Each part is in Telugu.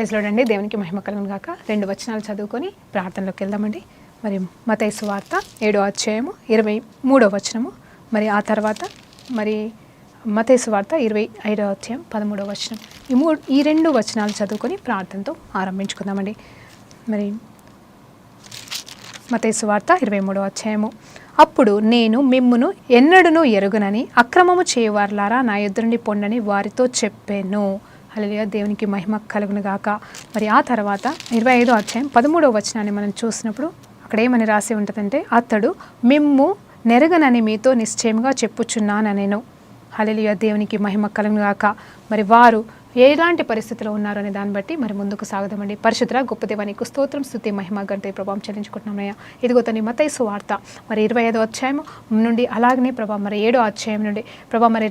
ప్రైజ్ లార్డ్ అండి. దేవునికి మహిమ కలుగును గాక. 2 వచనాలు చదువుకొని ప్రార్థనలోకి వెళ్దామండి. మరి మత్తయి సువార్త 7వ అధ్యాయము 23వ వచనము, మరి ఆ తర్వాత మరి మత్తయి సువార్త 25వ అధ్యాయం 13వ వచనం, ఈ 2 వచనాలు చదువుకొని ప్రార్థనతో ఆరంభించుకుందామండి. మరి మత్తయి సువార్త 23వ అధ్యాయము. అప్పుడు నేను మిమ్మును ఎన్నడూనూ ఎరుగనని అక్రమము చేయవారులారా నా ఎదురు నుండి పొండని వారితో చెప్పాను. హల్లెలూయా, దేవునికి మహిమ కలుగును గాక. మరి ఆ తర్వాత 25వ అధ్యాయం 13వ వచనాన్ని మనం చూసినప్పుడు అక్కడ ఏమని రాసి ఉంటుందంటే, అతడు మిమ్ము నెరగనని మీతో నిశ్చయంగా చెప్పుచున్నాను నేను. హల్లెలూయా, దేవునికి మహిమ కలుగును గాక. మరి వారు ఎలాంటి పరిస్థితిలో ఉన్నారు అనే దాన్ని బట్టి మరి ముందుకు సాగుదామండి. పరిశుద్ధ గొప్ప దేవా, నీకు స్తోత్రం, స్తుతి, మహిమ, ఘనత, ప్రభావం చెల్లించుకుంటున్నామయ్యా. ఇదిగో తని మత్తయి సువార్త మరి 25వ అధ్యాయం నుండి అలాగనే ప్రభా మరి 7వ అధ్యాయం నుండి ప్రభా మరి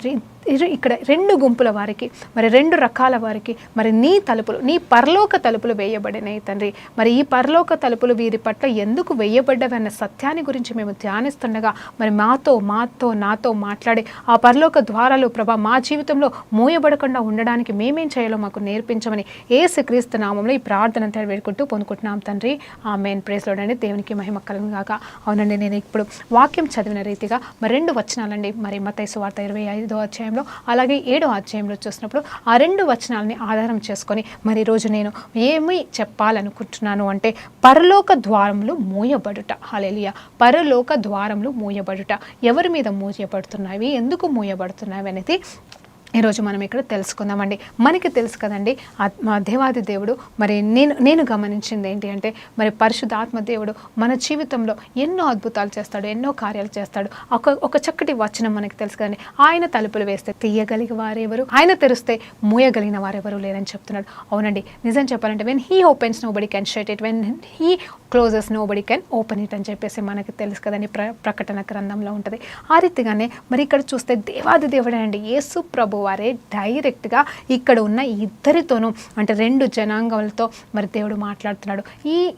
ఇక్కడ 2 గుంపుల వారికి, మరి 2 రకాల వారికి మరి నీ తలుపులు, నీ పరలోక తలుపులు వేయబడినాయి తండ్రి. మరి ఈ పరలోక తలుపులు వీరి పట్ల ఎందుకు వేయబడ్డవన్న సత్యాన్ని గురించి మేము ధ్యానిస్తుండగా మరి నాతో మాట్లాడి ఆ పరలోక ద్వారాలు ప్రభా మా జీవితంలో మూయబడకుండా ఉండడానికి మేమేం చేయాలో మాకు నేర్పించమని యేసుక్రీస్తు నామములో ఈ ప్రార్థన అంతా వేడుకుంటూ పొందుకుంటున్నాం తండ్రి. ఆమేన్. ప్రైజ్ లార్డ్ అండి. దేవునికి మహిమ కలుగును గాక. అవునండి, నేను ఇప్పుడు వాక్యం చదివిన రీతిగా మరి 2 వచనాలండి. మరి మత్తయి సువార్త 25వ అధ్యాయంలో అలాగే 7వ అధ్యాయంలో చూసినప్పుడు ఆ 2 వచనాలని ఆధారం చేసుకొని మరి ఈరోజు నేను ఏమి చెప్పాలనుకుంటున్నాను అంటే, పరలోక ద్వారములు మూయబడుట. హల్లెలూయా, పరలోక ద్వారములు మూయబడుట. ఎవరి మీద మూయబడుతున్నాయి, ఎందుకు మూయబడుతున్నాయి అనేది ఈరోజు మనం ఇక్కడ తెలుసుకుందామండి. మనకి తెలుసు కదండి, మా దేవాది దేవుడు మరి నేను గమనించింది ఏంటి అంటే, మరి పరిశుద్ధాత్మ దేవుడు మన జీవితంలో ఎన్నో అద్భుతాలు చేస్తాడు, ఎన్నో కార్యాలు చేస్తాడు. ఒక చక్కటి వచనం మనకి తెలుసు కదండి, ఆయన తలుపులు వేస్తే తీయగలిగే వారెవరు, ఆయన తెరిస్తే మూయగలిగిన వారెవరు లేరని చెప్తున్నాడు. అవునండి, నిజం చెప్పాలంటే when he opens nobody can shut it, when he closes nobody can open it అని చెప్పేసి మనకి తెలుసు కదండి, ప్రకటన గ్రంథంలో ఉంటుంది. ఆ రీతిగానే మరి ఇక్కడ చూస్తే దేవాది దేవుడే అండి, యేసు ప్రభు వారే డైరెక్ట్గా ఇక్కడ ఉన్న ఇద్దరితోనూ అంటే 2 జనాంగాలతో మరి దేవుడు మాట్లాడుతున్నాడు.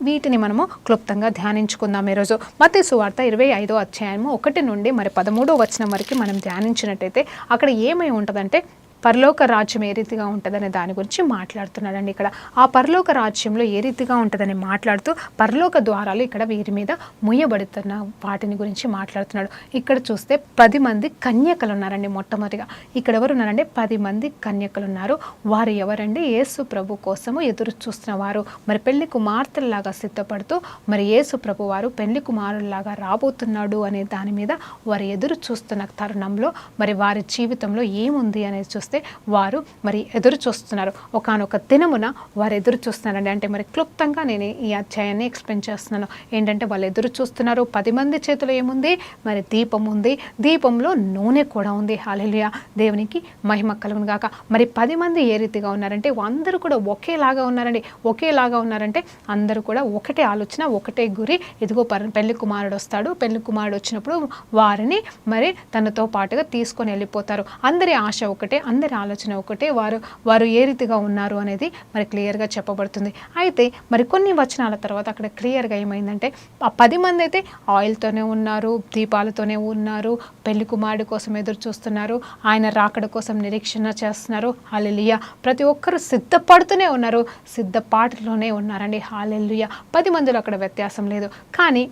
వీటిని మనము క్లుప్తంగా ధ్యానించుకుందాం ఈరోజు. మత్తయి సువార్త 25వ అధ్యాయము 1 నుండి మరి 13వ వచనం వరకు మనం ధ్యానించినట్టయితే అక్కడ ఏమై ఉంటుందంటే, పరలోక రాజ్యం ఏ రీతిగా ఉంటుందనే దాని గురించి మాట్లాడుతున్నాడండి. ఇక్కడ ఆ పరలోక రాజ్యంలో ఏ రీతిగా ఉంటుందని మాట్లాడుతూ పరలోక ద్వారాలు ఇక్కడ వీరి మీద ముయ్యబడుతున్న వాటిని గురించి మాట్లాడుతున్నాడు. ఇక్కడ చూస్తే 10 మంది కన్యకలు ఉన్నారండి. మొట్టమొదటిగా ఇక్కడ ఎవరు ఉన్నారంటే 10 మంది కన్యకలు ఉన్నారు. వారు ఎవరండి? యేసు ప్రభు కోసము ఎదురు చూస్తున్న వారు. మరి పెళ్లి కుమార్తెలాగా సిద్ధపడుతూ మరి యేసు ప్రభు వారు పెళ్లి కుమారులాగా రాబోతున్నాడు అనే దాని మీద వారు ఎదురు చూస్తున్న తరుణంలో మరి వారి జీవితంలో ఏముంది అనేది చూస్తే వారు మరి ఎదురు చూస్తున్నారు. ఒకానొక దినమున వారు ఎదురు చూస్తున్నారండి. అంటే మరి క్లుప్తంగా నేను ఈ అధ్యాయాన్ని ఎక్స్ప్లెయిన్ చేస్తున్నాను. ఏంటంటే వాళ్ళు ఎదురు చూస్తున్నారు. 10 మంది చేతిలో ఏముంది? మరి దీపం ఉంది, దీపంలో నూనె కూడా ఉంది. హల్లెలూయా, దేవునికి మహిమ కలుగును గాక. మరి 10 మంది ఏ రీతిగా ఉన్నారంటే అందరూ కూడా ఒకేలాగా ఉన్నారండి. ఒకేలాగా ఉన్నారంటే అందరూ కూడా ఒకటే ఆలోచన, ఒకటే గురి. ఇదిగో పెళ్లి కుమారుడు వస్తాడు, పెళ్లి కుమారుడు వచ్చినప్పుడు వారిని మరి తనతో పాటుగా తీసుకొని వెళ్ళిపోతారు. అందరి ఆశ ఒకటే, అందరి ఆలోచన ఒకటే. వారు ఏ రీతిగా ఉన్నారు అనేది మరి క్లియర్గా చెప్పబడుతుంది. అయితే మరి కొన్ని వచనాల తర్వాత అక్కడ క్లియర్గా ఏమైందంటే, ఆ 10 మంది అయితే ఆయిల్తోనే ఉన్నారు, దీపాలతోనే ఉన్నారు, పెళ్లి కుమారుడు కోసం ఎదురు చూస్తున్నారు, ఆయన రాకడ కోసం నిరీక్షణ చేస్తున్నారు. హల్లెలూయా, ప్రతి ఒక్కరు సిద్ధపడుతూనే ఉన్నారు, సిద్ధపాటులోనే ఉన్నారండి. హల్లెలూయా, 10 మందిలో అక్కడ వ్యత్యాసం లేదు. కానీ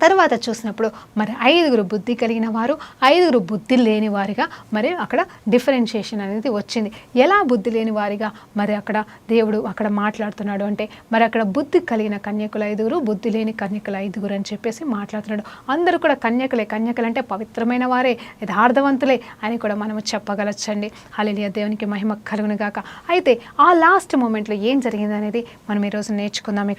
తర్వాత చూసినప్పుడు మరి 5 బుద్ధి కలిగిన వారు, 5 బుద్ధి లేని వారిగా మరి అక్కడ డిఫరెన్షియేషన్ అనేది వచ్చింది. ఎలా బుద్ధి లేని వారిగా మరి అక్కడ దేవుడు అక్కడ మాట్లాడుతున్నాడు అంటే, మరి అక్కడ బుద్ధి కలిగిన కన్యకులు 5, బుద్ధి లేని కన్యకులు 5 అని చెప్పేసి మాట్లాడుతున్నాడు. అందరూ కూడా కన్యకలే. కన్యకలు అంటే పవిత్రమైన వారే, యథార్థవంతులే అని కూడా మనము చెప్పగలచ్చండి. హల్లెలూయా, దేవునికి మహిమ కలుగును గాక. అయితే ఆ లాస్ట్ మూమెంట్లో ఏం జరిగింది అనేది మనం ఈరోజు నేర్చుకుందాం.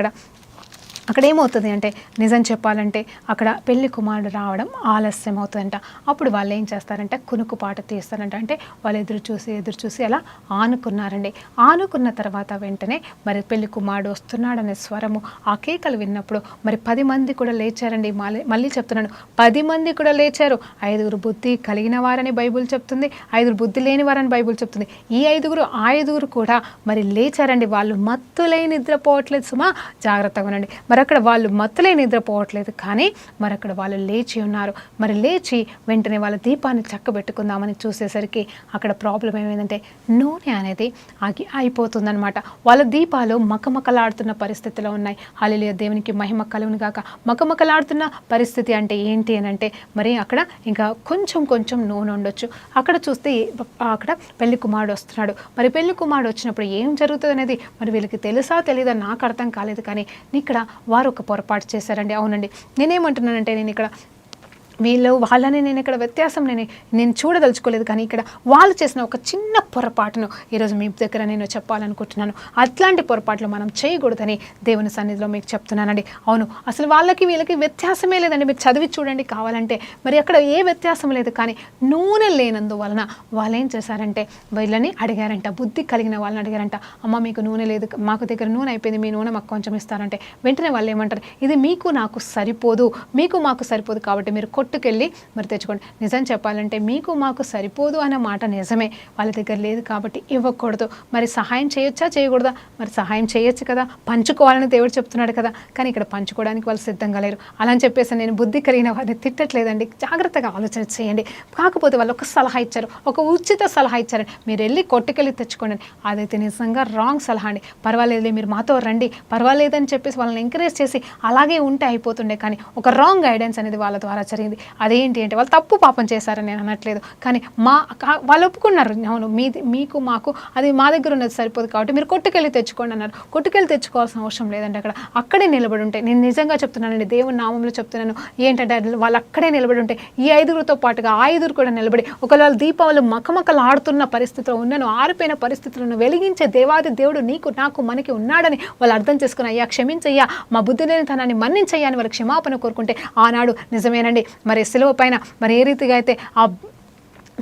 అక్కడ ఏమవుతుంది అంటే, నిజం చెప్పాలంటే అక్కడ పెళ్లి కుమారుడు రావడం ఆలస్యం అవుతుందంట. అప్పుడు వాళ్ళు ఏం చేస్తారంటే కునుకుపాట తీస్తారంట. అంటే వాళ్ళు ఎదురు చూసి అలా ఆనుకున్నారండి. ఆనుకున్న తర్వాత వెంటనే మరి పెళ్లి కుమారుడు వస్తున్నాడనే స్వరము, ఆ కేకలు విన్నప్పుడు మరి 10 మంది కూడా లేచారండి. మళ్ళీ చెప్తున్నాడు, 10 మంది కూడా లేచారు. 5 బుద్ధి కలిగిన వారని బైబుల్ చెప్తుంది, 5 బుద్ధి లేని వారని బైబుల్ చెప్తుంది. ఈ 5 కూడా మరి లేచారండి. వాళ్ళు మత్తులై నిద్రపోవట్లేదు సుమా, జాగ్రత్తగా ఉండండి. మరి మరి అక్కడ వాళ్ళు మత్తులే నిద్రపోవట్లేదు, కానీ మరి అక్కడ వాళ్ళు లేచి ఉన్నారు. మరి లేచి వెంటనే వాళ్ళ దీపాన్ని చక్కబెట్టుకుందామని చూసేసరికి అక్కడ ప్రాబ్లం ఏమైందంటే నూనె అనేది అయిపోతుందన్నమాట. వాళ్ళ దీపాలు మకమకలాడుతున్న పరిస్థితిలో ఉన్నాయి. హల్లెలూయా, దేవునికి మహిమ కలుగును గాక. మకమకలాడుతున్న పరిస్థితి అంటే ఏంటి అని అంటే మరి అక్కడ ఇంకా కొంచెం నూనె ఉండొచ్చు. అక్కడ చూస్తే అక్కడ పెళ్లి కుమారుడు వస్తున్నాడు. మరి పెళ్లి కుమారుడు వచ్చినప్పుడు ఏం జరుగుతుంది అనేది మరి వీళ్ళకి తెలుసా తెలీదా నాకు అర్థం కాలేదు. కానీ ఇక్కడ వారు ఒక పొరపాటు చేశారండి. అవునండి, నేనేమంటున్నానంటే నేను ఇక్కడ వాళ్ళని నేను ఇక్కడ వ్యత్యాసం నేను చూడదలుచుకోలేదు, కానీ ఇక్కడ వాళ్ళు చేసిన ఒక చిన్న పొరపాటును ఈరోజు మీ దగ్గర నేను చెప్పాలనుకుంటున్నాను. అట్లాంటి పొరపాట్లు మనం చేయకూడదని దేవుని సన్నిధిలో మీకు చెప్తున్నానండి. అవును, అసలు వాళ్ళకి వీళ్ళకి వ్యత్యాసమే లేదండి. మీరు చదివి చూడండి కావాలంటే. మరి అక్కడ ఏ వ్యత్యాసం లేదు, కానీ నూనె లేనందువలన వాళ్ళు ఏం చేశారంటే వీళ్ళని అడిగారంట, బుద్ధి కలిగిన వాళ్ళని అడిగారంట, అమ్మ మీకు నూనె లేదు, మాకు దగ్గర నూనె అయిపోయింది, మీ నూనె మాకు కొంచెం ఇస్తారంటే వెంటనే వాళ్ళు ఏమంటారు, ఇది మీకు నాకు సరిపోదు, మాకు సరిపోదు కాబట్టి మీరు కొట్టుకెళ్ళి మరి తెచ్చుకోండి. నిజం చెప్పాలంటే మీకు మాకు సరిపోదు అన్న మాట నిజమే, వాళ్ళ దగ్గర లేదు కాబట్టి ఇవ్వకూడదు. మరి సహాయం చేయొచ్చా చేయకూడదా? మరి సహాయం చేయొచ్చు కదా, పంచుకోవాలని దేవుడు చెప్తున్నాడు కదా. కానీ ఇక్కడ పంచుకోవడానికి వాళ్ళు సిద్ధంగా లేరు. అలా అని చెప్పేసి నేను బుద్ధి కలిగిన వారిని తిట్టట్లేదండి, జాగ్రత్తగా ఆలోచన చేయండి. కాకపోతే వాళ్ళు ఒక సలహా ఇచ్చారు, ఒక ఉచిత సలహా ఇచ్చారు, మీరు వెళ్ళి కొట్టుకెళ్ళి తెచ్చుకోండి. అదైతే నిజంగా రాంగ్ సలహా అండి. పర్వాలేదు మీరు మాతో రండి, పర్వాలేదని చెప్పేసి వాళ్ళని ఎంకరేజ్ చేసి అలాగే ఉంటే అయిపోతుండే. కానీ ఒక రాంగ్ గైడెన్స్ అనేది వాళ్ళ ద్వారా జరిగింది. అదేంటి అంటే వాళ్ళు తప్పు పాపం చేశారని నేను అనట్లేదు, కానీ వాళ్ళు ఒప్పుకున్నారు, అవును మీకు మాకు అది మా దగ్గర ఉన్నది సరిపోదు కాబట్టి మీరు కొట్టుకెళ్ళి తెచ్చుకోండి అన్నారు. కొట్టుకెళ్ళి తెచ్చుకోవాల్సిన అవసరం లేదండి. అక్కడే నిలబడి ఉంటే, నేను నిజంగా చెప్తున్నానండి, దేవుని నామంలో చెప్తున్నాను, ఏంటంటే వాళ్ళు అక్కడే నిలబడి ఉంటే ఈ 5గురితో పాటుగా ఆ 5 కూడా నిలబడి ఒకవేళ వాళ్ళ దీపావళి మకమకలు ఆడుతున్న పరిస్థితిలో ఉన్నాను, ఆరిపోయిన పరిస్థితులను వెలిగించే దేవాది దేవుడు నీకు నాకు మనకి ఉన్నాడని వాళ్ళు అర్థం చేసుకుని, అయ్యా క్షమించయ్యా, మా బుద్ధి లేని తనాన్ని మన్నించయ్యా అని వాళ్ళు క్షమాపణ కోరుకుంటే ఆనాడు నిజమేనండి మరి శిలువ పైన మరి ఏ రీతిగా అయితే ఆ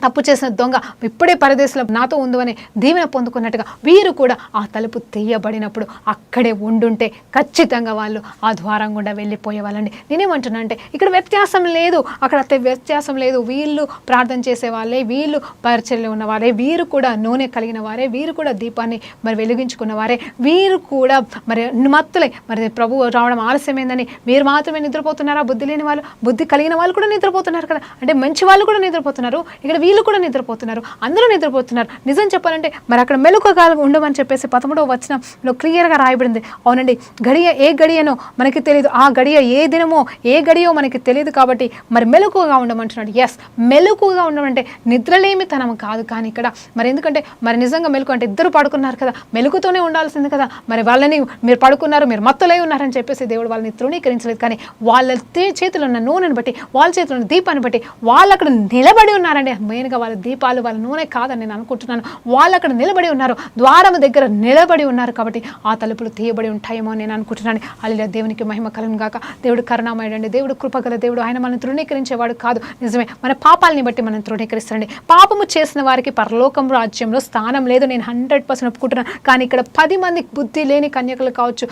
తప్పు చేసిన దొంగ ఇప్పుడే పరదేశంలో నాతో ఉండు అని దీవెన పొందుకున్నట్టుగా వీరు కూడా ఆ తలుపు తీయబడినప్పుడు అక్కడే ఉండుంటే ఖచ్చితంగా వాళ్ళు ఆ ద్వారం గుండా వెళ్ళిపోయేవాళ్ళండి. నేనేమంటున్నా అంటే ఇక్కడ వ్యత్యాసం లేదు, అక్కడ వ్యత్యాసం లేదు. వీళ్ళు ప్రార్థన చేసే వాళ్ళే, వీళ్ళు పరిచర్యలో ఉన్న వారే, వీరు కూడా నూనె కలిగిన వారే, వీరు కూడా దీపాన్ని మరి వెలిగించుకున్న వారే, వీరు కూడా మరి మత్తులే. మరి ప్రభు రావడం ఆలస్యమైందని మీరు మాత్రమే నిద్రపోతున్నారా? బుద్ధి లేని వాళ్ళు, బుద్ధి కలిగిన వాళ్ళు కూడా నిద్రపోతున్నారు కదా, అంటే మంచి వాళ్ళు కూడా నిద్రపోతున్నారు, ఇక్కడ వీళ్ళు కూడా నిద్రపోతున్నారు, అందరూ నిద్రపోతున్నారు. నిజం చెప్పాలంటే మరి అక్కడ మెలకువగా ఉండమని చెప్పేసి 13వ వచనంలో క్లియర్గా రాయబడింది. అవునండి, గడియ ఏ గడియనో మనకి తెలియదు, ఆ గడియ ఏ దినమో ఏ గడియో మనకి తెలియదు కాబట్టి మరి మెలకువగా ఉండమంటున్నాడు. ఎస్, మెలకువగా ఉండమంటే నిద్రలేమితనం కాదు. కానీ ఇక్కడ మరి ఎందుకంటే మరి నిజంగా మెలకు అంటే ఇద్దరు పడుకున్నారు కదా, మెలుకుతోనే ఉండాల్సింది కదా. మరి వాళ్ళని మీరు పడుకున్నారు, మీరు మత్తులై ఉన్నారని చెప్పేసి దేవుడు వాళ్ళని తృణీకరించలేదు. కానీ వాళ్ళ చేతిలో ఉన్న నూనెను బట్టి, వాళ్ళ చేతిలో ఉన్న దీపాన్ని బట్టి వాళ్ళు అక్కడ నిలబడి ఉన్నారండి. మెయిన్గా వాళ్ళ దీపాలు వాళ్ళ నూనె కాదని నేను అనుకుంటున్నాను. వాళ్ళు అక్కడ నిలబడి ఉన్నారు, ద్వారము దగ్గర నిలబడి ఉన్నారు కాబట్టి ఆ తలుపులు తీయబడి ఉంటాయేమో నేను అనుకుంటున్నాను. అలా దేవునికి మహిమ కలుగును గాక. దేవుడు కరుణామయుడండి, దేవుడు కృపగల దేవుడు. ఆయన మనల్ని తృణీకరించేవాడు కాదు. నిజమే, మన పాపాలని బట్టి మనం తృణీకరిస్తాడండి. పాపము చేసిన వారికి పరలోకం రాజ్యంలో స్థానం లేదు, నేను 100% ఒప్పుకుంటున్నాను. కానీ ఇక్కడ 10 మంది బుద్ధి లేని కన్యకలు కావచ్చు,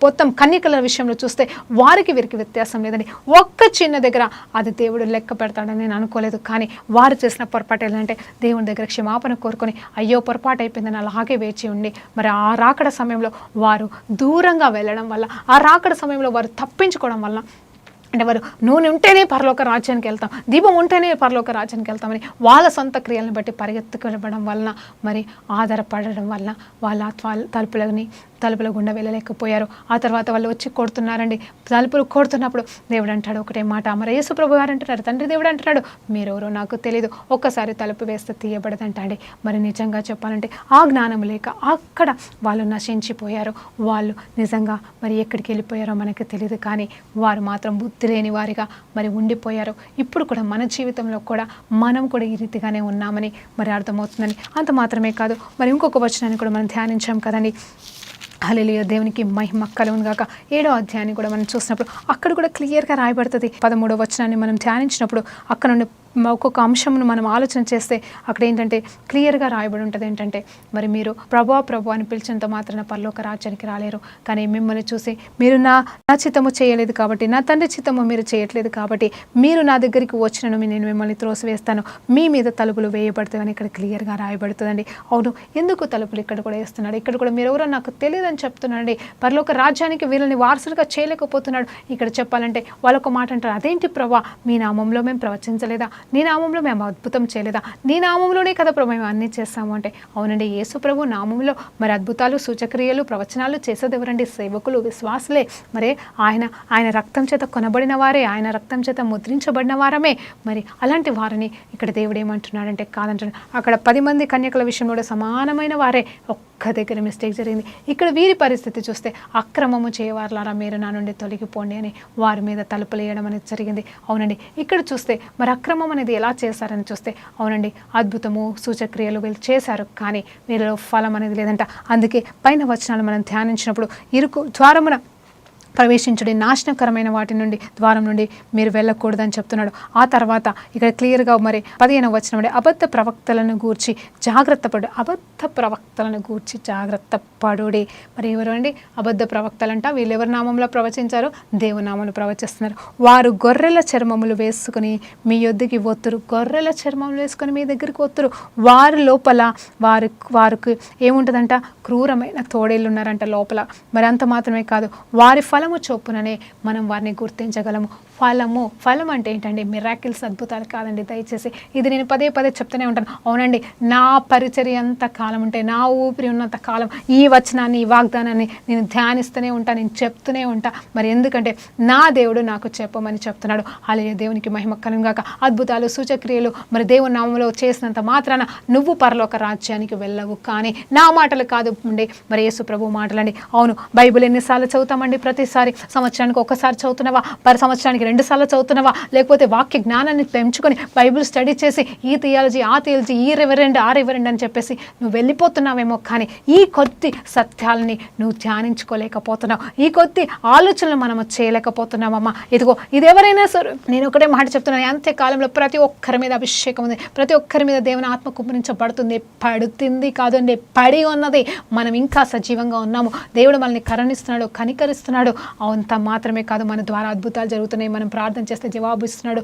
మొత్తం కన్యకల విషయంలో చూస్తే వారికి వీరికి వ్యత్యాసం లేదండి. ఒక్క చిన్న దగ్గర అది దేవుడు లెక్క పెడతాడని నేను అనుకోలేదు. కానీ వారు చేసిన పొరపాటు ఏంటంటే దేవుని దగ్గర క్షమాపణ కోరుకొని అయ్యో పొరపాటు అయిపోయిందని అలాగే వేచి ఉండి మరి ఆ రాకడ సమయంలో వారు దూరంగా వెళ్ళడం వల్ల, ఆ రాకడ సమయంలో వారు తప్పించుకోవడం వల్ల, అంటే వారు నూనె ఉంటేనే పరలోక రాజ్యానికి వెళ్తాం, దీపం ఉంటేనే పరలోక రాజ్యానికి వెళ్తామని వాళ్ళ సొంత క్రియలను బట్టి పరిగెత్తుకోవడం వలన మరి ఆధారపడడం వలన వాళ్ళ తలుపుల గుండా వెళ్ళలేకపోయారు. ఆ తర్వాత వాళ్ళు వచ్చి కొడుతున్నారండి. తలుపులు కొడుతున్నప్పుడు దేవుడు అంటాడు ఒకటే మాట, మరి యేసు ప్రభు గారు అంటున్నారు, తండ్రి దేవుడు అంటున్నాడు మీరెవరో నాకు తెలియదు, ఒక్కసారి తలుపు వేస్తే తీయబడదంటండి. మరి నిజంగా చెప్పాలంటే ఆ జ్ఞానం లేక అక్కడ వాళ్ళు నశించిపోయారు. వాళ్ళు నిజంగా మరి ఎక్కడికి వెళ్ళిపోయారో మనకు తెలియదు, కానీ వారు మాత్రం బుద్ధి లేని వారిగా మరి ఉండిపోయారు. ఇప్పుడు కూడా మన జీవితంలో కూడా మనం కూడా ఈ రీతిగానే ఉన్నామని మరి అర్థమవుతుందని. అంత మాత్రమే కాదు, మరి ఇంకొక వచనాన్ని కూడా మనం ధ్యానించాం కదండి. హల్లెలూయా, దేవునికి మహిమ కలుగును గాక. 7వ అధ్యాయాన్ని కూడా మనం చూసినప్పుడు అక్కడ కూడా క్లియర్గా రాయబడుతుంది. 13వ వచనాన్ని మనం ధ్యానించినప్పుడు అక్కడ నుండి ఒక్కొక్క అంశంను మనం ఆలోచన చేస్తే అక్కడ ఏంటంటే క్లియర్గా రాయబడి ఉంటుంది. ఏంటంటే మరి మీరు ప్రభు అని పిలిచినంత మాత్రాన పరలోక రాజ్యానికి రాలేరు, కానీ మిమ్మల్ని చూసి మీరు నా చిత్తము చేయలేదు కాబట్టి, నా తండ్రి చిత్తము మీరు చేయట్లేదు కాబట్టి మీరు నా దగ్గరికి వచ్చినను నేను మిమ్మల్ని త్రోసివేస్తాను, మీ మీద తలుపులు వేయబడతాయని ఇక్కడ క్లియర్గా రాయబడుతుందండి. అవును, ఎందుకు తలుపులు ఇక్కడ కూడా వేస్తున్నాడు? ఇక్కడ కూడా మీరు ఎవరో నాకు తెలియదని అని చెప్తున్నాడు. పరలోక రాజ్యానికి వీళ్ళని వారసులుగా చేయలేకపోతున్నాడు. ఇక్కడ చెప్పాలంటే వాళ్ళొక మాట అంటారు, అదేంటి ప్రభా, మీ నామంలో మేము ప్రవచించలేదా, నీ నామంలో మేము అద్భుతం చేయలేదా, నీ నామంలోనే కదా ప్రభు మేము అన్నీ చేస్తాము అంటే, అవునండి, యేసు ప్రభు నామంలో మరి అద్భుతాలు సూచక్రియలు ప్రవచనాలు చేసేది ఎవరండి? సేవకులు, విశ్వాసులే. మరి ఆయన రక్తం చేత కొనబడిన వారే, ఆయన రక్తం చేత ముద్రించబడిన వారమే. మరి అలాంటి వారిని ఇక్కడ దేవుడు ఏమంటున్నాడంటే కాదంటున్నాడు. అక్కడ 10 మంది కన్యకల విషయంలో కూడా సమానమైన వారే, ఒక్క దగ్గర మిస్టేక్ జరిగింది. ఇక్కడ వీరి పరిస్థితి చూస్తే, అక్రమము చేయవారులారా మీరు నా నుండి తొలగిపోండి అని వారి మీద తలుపులు వేయడం అనేది జరిగింది. అవునండి, ఇక్కడ చూస్తే మరి అక్రమం అనేది ఎలా చేశారని చూస్తే, అవునండి, అద్భుతము సూచక్రియలు వీళ్ళు చేశారు, కానీ వీళ్ళలో ఫలం అనేది లేదంట. అందుకే పైన వచనాలు మనం ధ్యానించినప్పుడు, ఇరుకు ద్వారమున ప్రవేశించుడి, నాశనకరమైన వాటి నుండి ద్వారం నుండి మీరు వెళ్ళకూడదని చెప్తున్నాడు. ఆ తర్వాత ఇక్కడ క్లియర్గా మరి 15వ వచనం, అబద్ధ ప్రవక్తలను గూర్చి జాగ్రత్త పడు, అబద్ధ ప్రవక్తలను గూర్చి జాగ్రత్త పడుడి. మరి ఎవరు అండి అబద్ధ ప్రవక్తలంట? వీళ్ళు ఎవరి నామంలో ప్రవచించారు? దేవుని నామంలో ప్రవచిస్తున్నారు. వారు గొర్రెల చర్మములు వేసుకుని మీ యొద్దకి ఒత్తురు, గొర్రెల చర్మములు వేసుకొని మీ దగ్గరికి ఒత్తురు. వారి లోపల వారికి ఏముంటుందంట? క్రూరమైన తోడేళ్ళు ఉన్నారంట లోపల. మరి అంత మాత్రమే కాదు, వారి ఫలము చొప్పుననే మనం వారిని గుర్తించగలము. ఫలం అంటే ఏంటండి? మిరాకిల్స్, అద్భుతాలు కాదండి. దయచేసి ఇది నేను పదే చెప్తూనే ఉంటాను. అవునండి, నా పరిచర్య అంత కాలం ఉంటే, నా ఊపిరి ఉన్నంత కాలం ఈ వచనాన్ని, ఈ వాగ్దానాన్ని నేను ధ్యానిస్తూనే ఉంటాను, నేను చెప్తూనే ఉంటా. మరి ఎందుకంటే నా దేవుడు నాకు చెప్పమని చెప్తున్నాడు. హల్లెలూయా, దేవునికి మహిమ కలుగుగాక. అద్భుతాలు సూచక్రియలు మరి దేవుని నామంలో చేసినంత మాత్రాన నువ్వు పరలోక రాజ్యానికి వెళ్ళవు. కానీ నా మాటలు కాదు అండి, మరి యేసు ప్రభు మాటలండి. అవును, బైబిల్ ఎన్నిసార్లు చదువుతామండి? ప్రతిసారి సంవత్సరానికి ఒకసారి చదువుతున్నావా? సంవత్సరానికి 2 సార్లు చదువుతున్నావా? లేకపోతే వాక్య జ్ఞానాన్ని పెంచుకొని బైబిల్ స్టడీ చేసి ఈ థియాలజీ, ఆ థియాలజీ, ఈ రెవరెండ్, ఆ రెవరెండ్ అని చెప్పేసి నువ్వు వెళ్ళిపోతున్నావేమో, కానీ ఈ కొద్ది సత్యాలని నువ్వు ధ్యానించుకోలేకపోతున్నావు. ఈ కొద్ది ఆలోచనలు మనము చేయలేకపోతున్నామమ్మా. ఇదిగో, ఇది ఎవరైనా సరే నేను ఒకటే మాట చెప్తున్నాను, అంత్యకాలంలో ప్రతి ఒక్కరి మీద అభిషేకం ఉంది, ప్రతి ఒక్కరి మీద దేవుని ఆత్మ కుమ్మరించబడుతుంది. పడుతుంది కాదండి, పడి ఉన్నది. మనం ఇంకా సజీవంగా ఉన్నాము. దేవుడు మనల్ని కరుణిస్తున్నాడు, కనికరిస్తున్నాడు. అంత మాత్రమే కాదు, మన ద్వారా అద్భుతాలు జరుగుతున్నాయి. మనం ప్రార్థన చేస్తే జవాబు ఇస్తున్నాడు.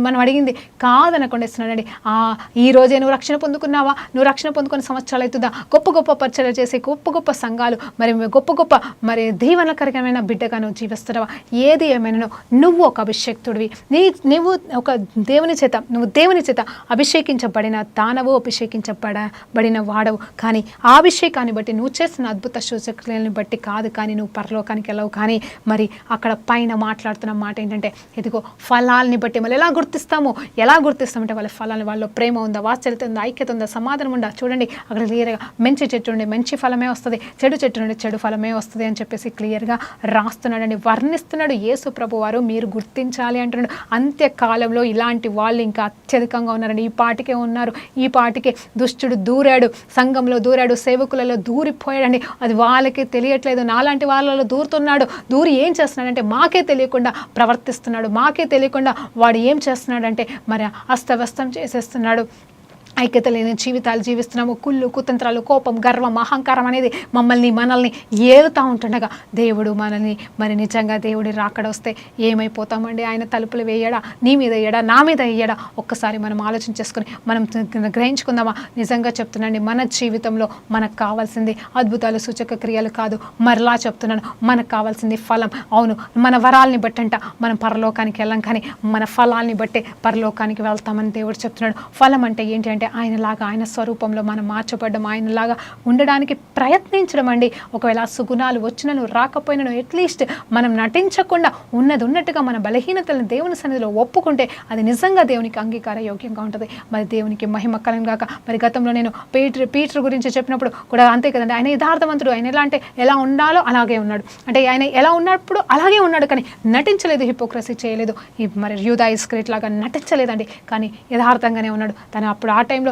మనం అడిగింది కాదనకుండా ఇస్తున్నాడండి. ఈ రోజే నువ్వు రక్షణ పొందుకున్నావా? నువ్వు రక్షణ పొందుకున్న సంవత్సరాలు అవుతుందా? గొప్ప పరిచర్యలు చేసి గొప్ప సంఘాలు, మరి గొప్ప మరి దీవెనకరమైన బిడ్డగా నువ్వు జీవిస్తున్నావా? ఏది ఏమైనా నువ్వు ఒక అభిషేక్తుడివి. నువ్వు ఒక దేవుని చేత అభిషేకించబడిన దానవు, అభిషేకించబడిన వాడవు. కానీ ఆ అభిషేకాన్ని బట్టి, నువ్వు చేస్తున్న అద్భుత సూచక్రియలను బట్టి కాదు, కానీ నువ్వు పరలోకానికి వెళ్ళవు. కానీ మరి అక్కడ పైన మాట్లాడుతున్న మాట ఏంటంటే, ఇదిగో ఫలాల్ని బట్టి మళ్ళీ ఎలా గుర్తిస్తామంటే వాళ్ళ ఫలాన్ని, వాళ్ళలో ప్రేమ ఉందా, వాత్సల్యత ఉందా, ఐక్యత ఉందా, సమాధానం ఉందా? చూడండి, అక్కడ క్లియర్గా మంచి చెట్టు నుండి మంచి ఫలమే వస్తుంది, చెడు చెట్టు నుండి చెడు ఫలమే వస్తుంది అని చెప్పేసి క్లియర్గా రాస్తున్నాడండి, వర్ణిస్తున్నాడు యేసు ప్రభు వారు. మీరు గుర్తించాలి అంటున్నాడు. అంత్యకాలంలో ఇలాంటి వాళ్ళు ఇంకా అత్యధికంగా ఉన్నారండి. ఈ పాటికే ఉన్నారు. ఈ పాటికే దుష్టుడు దూరాడు, సంఘంలో దూరాడు, సేవకులలో దూరిపోయాడండి. అది వాళ్ళకి తెలియట్లేదు. నాలాంటి వాళ్ళలో దూరి ఏం చేస్తున్నాడంటే మాకే తెలియకుండా ప్రవర్తిస్తున్నాడు. మాకే తెలియకుండా వాడు ఏం చేస్తున్నాడంటే మరి అస్తవ్యస్తం చేసేస్తున్నాడు. ఐక్యత లేని జీవితాలు జీవిస్తున్నాము. కుళ్ళు, కుతంత్రాలు, కోపం, గర్వం, అహంకారం అనేది మనల్ని ఏలుతూ ఉంటుండగా దేవుడు మనల్ని మరి నిజంగా దేవుడి రాకడ వస్తే ఏమైపోతామండి? ఆయన తలుపులు వేయడా? నీ మీద వేయడా? నా మీద వేయడా? ఒక్కసారి మనం ఆలోచన చేసుకుని మనం గ్రహించుకుందామా? నిజంగా చెప్తున్నాండి, మన జీవితంలో మనకు కావాల్సింది అద్భుతాలు సూచక క్రియలు కాదు. మరలా చెప్తున్నాను, మనకు కావాల్సింది ఫలం. అవును, మన వరాల్ని బట్టంట మనం పరలోకానికి వెళ్ళాం, కానీ మన ఫలాల్ని బట్టే పరలోకానికి వెళ్తామని దేవుడు చెప్తున్నాడు. ఫలం అంటే ఏంటి అంటే ఆయనలాగా, ఆయన స్వరూపంలో మనం మార్చబడ్డం, ఆయనలాగా ఉండడానికి ప్రయత్నించడం అండి. ఒకవేళ సుగుణాలు వచ్చినను రాకపోయినను అట్లీస్ట్ మనం నటించకుండా ఉన్నట్టుగా మన బలహీనతలను దేవుని సన్నిధిలో ఒప్పుకుంటే అది నిజంగా దేవునికి అంగీకార యోగ్యంగా ఉంటుంది. మరి దేవునికి మహిమ కలంగాక. మరి గతంలో నేను పీటర్ గురించి చెప్పినప్పుడు కూడా అంతే కదండి, ఆయన యథార్థవంతుడు. ఆయన ఎలా ఉండాలో అలాగే ఉన్నాడు. అంటే ఆయన ఎలా ఉన్నప్పుడు అలాగే ఉన్నాడు, కానీ నటించలేదు, హిపోక్రసీ చేయలేదు. మరి యూదా ఇస్కరియోతు లాగా నటించలేదండి, కానీ యథార్థంగానే ఉన్నాడు. తను అప్పుడు ఆ టైంలో